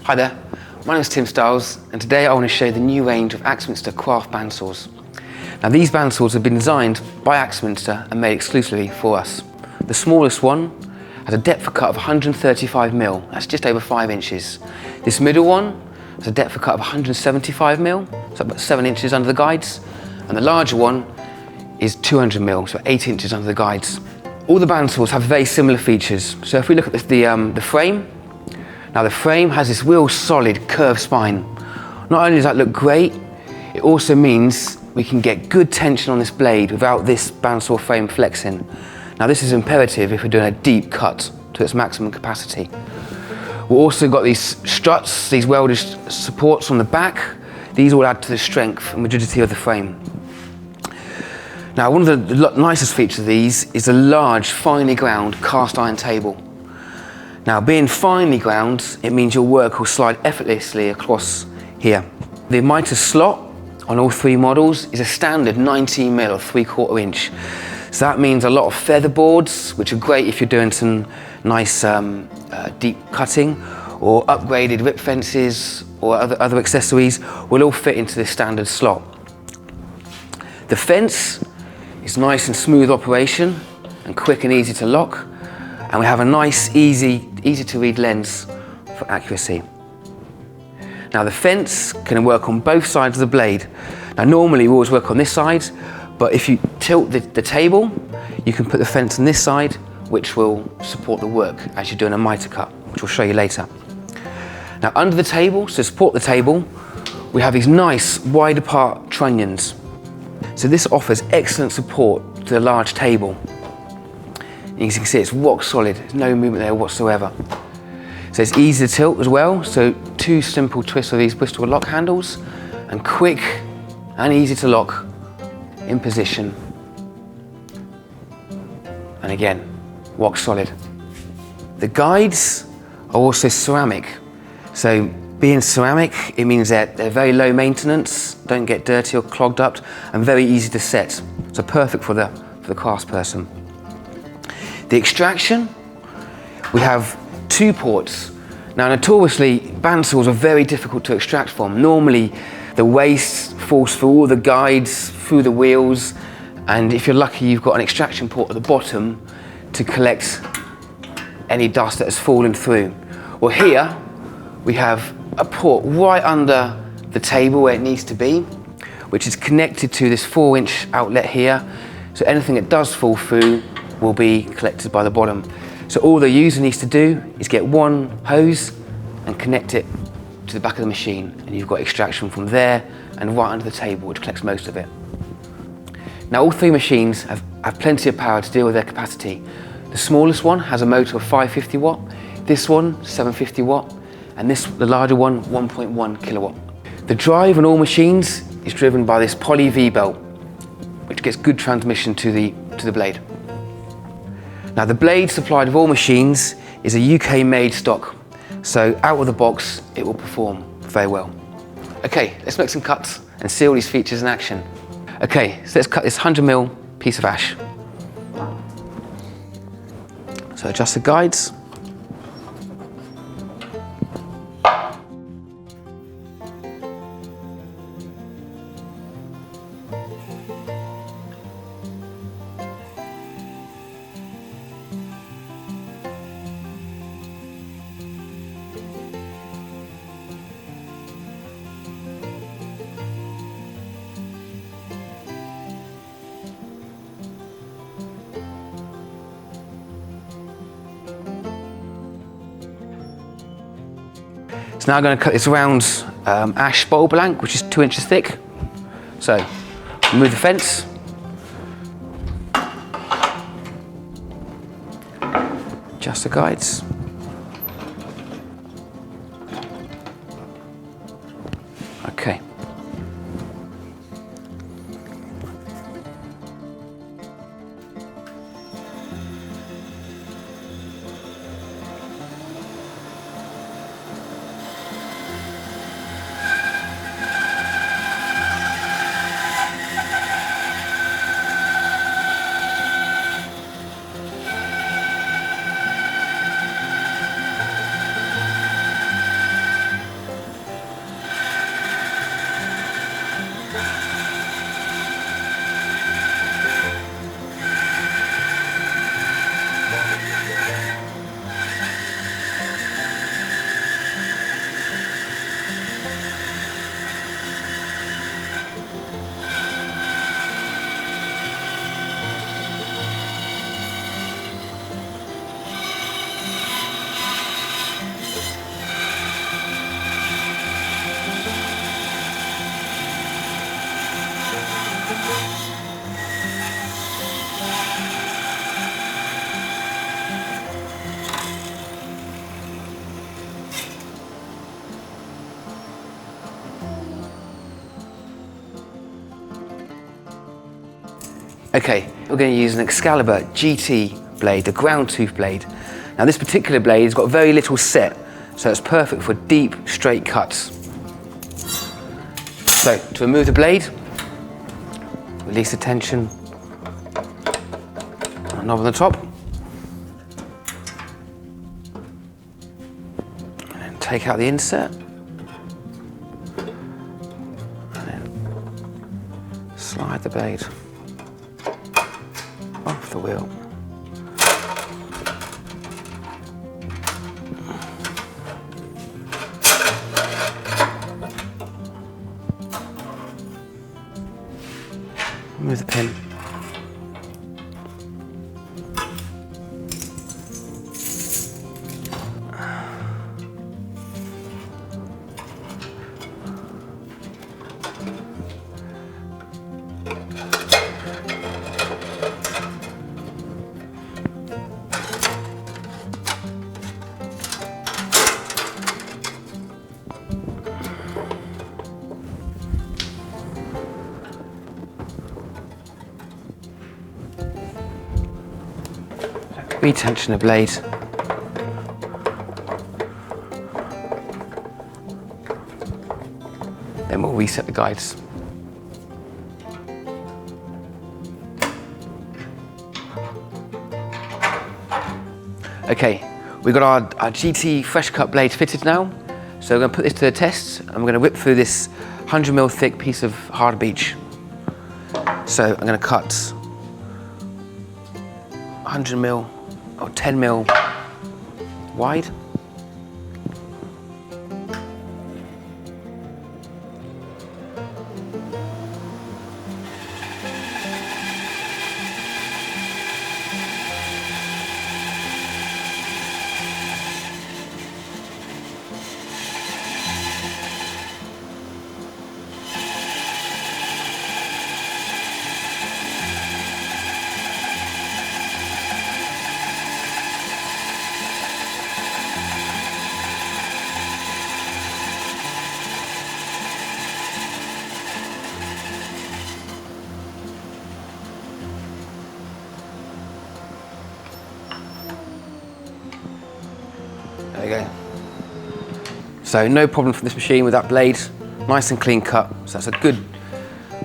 Hi there, my name is Tim Stiles, and today I want to show you the new range of Axminster craft bandsaws. Now these bandsaws have been designed by Axminster and made exclusively for us. The smallest one has a depth of cut of 135mm, that's just over 5 inches. This middle one has a depth of cut of 175mm, so about 7 inches under the guides, and the larger one is 200mm, so 8 inches under the guides. All the bandsaws have very similar features. So if we look at the frame, now the frame has this real solid curved spine. Not only does that look great, it also means we can get good tension on this blade without this bandsaw frame flexing. Now this is imperative if we're doing a deep cut to its maximum capacity. We've also got these struts, these welded supports on the back. These all add to the strength and rigidity of the frame. Now one of the nicest features of these is a large, finely ground cast iron table. Now being finely ground, it means your work will slide effortlessly across here. The mitre slot on all three models is a standard 19mm or 3/4 inch. So that means a lot of feather boards, which are great if you're doing some nice deep cutting, or upgraded rip fences or other accessories will all fit into this standard slot. The fence is nice and smooth operation and quick and easy to lock. And we have a nice, easy to read lens for accuracy. Now the fence can work on both sides of the blade. Now normally we always work on this side, but if you tilt the table, you can put the fence on this side, which will support the work as you're doing a mitre cut, which we'll show you later. Now under the table, to support the table, we have these nice wide apart trunnions. So this offers excellent support to the large table. You can see it's rock solid, there's no movement there whatsoever. So it's easy to tilt as well, so 2 simple twists of these Bristol lock handles, and quick and easy to lock in position. And again, rock solid. The guides are also ceramic. So being ceramic, it means that they're very low maintenance, don't get dirty or clogged up, and very easy to set. So perfect for the craftsperson. The extraction, we have 2 ports. Now notoriously, bandsaws are very difficult to extract from. Normally, the waste falls through all the guides, through the wheels, and if you're lucky, you've got an extraction port at the bottom to collect any dust that has fallen through. Well here, we have a port right under the table where it needs to be, which is connected to this 4-inch outlet here, so anything that does fall through will be collected by the bottom. So all the user needs to do is get one hose and connect it to the back of the machine, and you've got extraction from there and right under the table, which collects most of it. Now all 3 machines have plenty of power to deal with their capacity. The smallest one has a motor of 550 watt, this one 750 watt, and the larger one 1.1 kilowatt. The drive on all machines is driven by this poly V-belt, which gets good transmission to the blade. Now the blade supplied with all machines is a UK made stock, so out of the box it will perform very well. Okay, let's make some cuts and see all these features in action. Okay, so let's cut this 100mm piece of ash. So adjust the guides. So now I'm going to cut this round ash bottle blank, which is 2 inches thick. So remove the fence. Adjust the guides. Okay. Okay, we're going to use an Excalibur GT blade, the ground tooth blade. Now this particular blade has got very little set, so it's perfect for deep, straight cuts. So, to remove the blade, release the tension, knob on the top, and then take out the insert, and then slide the blade off the wheel. Remove the pin. Retension the blade. Then we'll reset the guides. Okay, we've got our GT fresh cut blade fitted now. So we're going to put this to the test and we're going to whip through this 100mm thick piece of hard beech. So I'm going to cut 100mm or 10mm wide. There you go. So no problem from this machine with that blade, nice and clean cut. So that's a good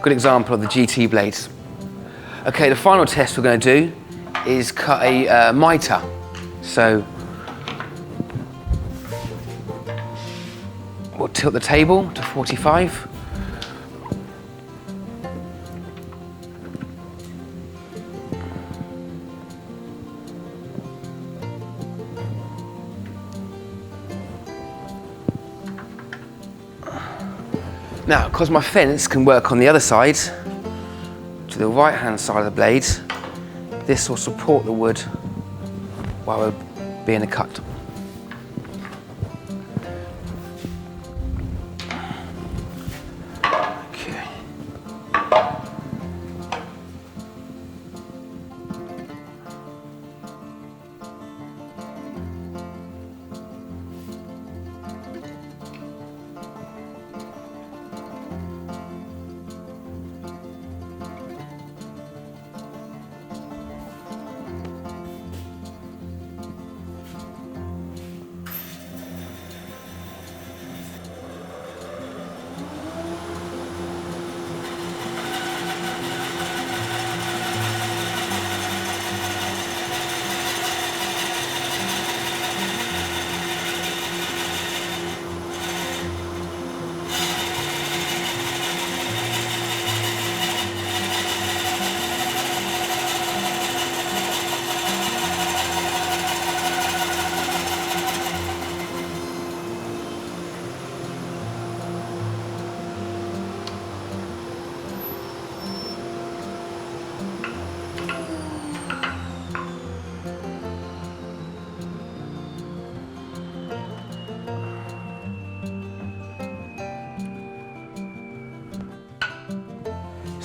example of the GT blades. Okay, the final test we're going to do is cut a mitre. So we'll tilt the table to 45. Now, because my fence can work on the other side, to the right-hand side of the blade, this will support the wood while we're being cut. Okay.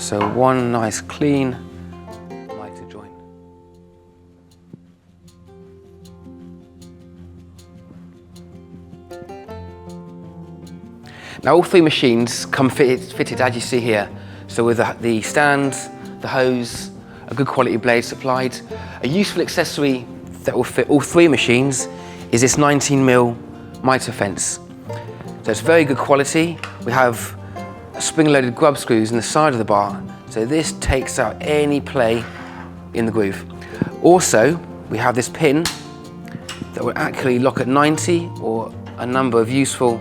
So one nice clean miter joint. Now all three machines come fitted as you see here. So with the stand, the hose, a good quality blade supplied. A useful accessory that will fit all three machines is this 19mm miter fence. So it's very good quality. We have spring-loaded grub screws in the side of the bar, so this takes out any play in the groove. Also, we have this pin that will accurately lock at 90 or a number of useful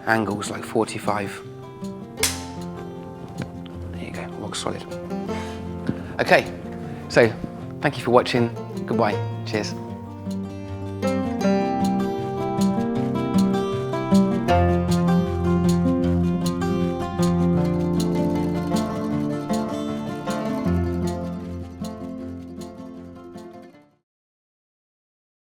angles like 45. There you go, rock solid. Okay, so thank you for watching. Goodbye. Cheers.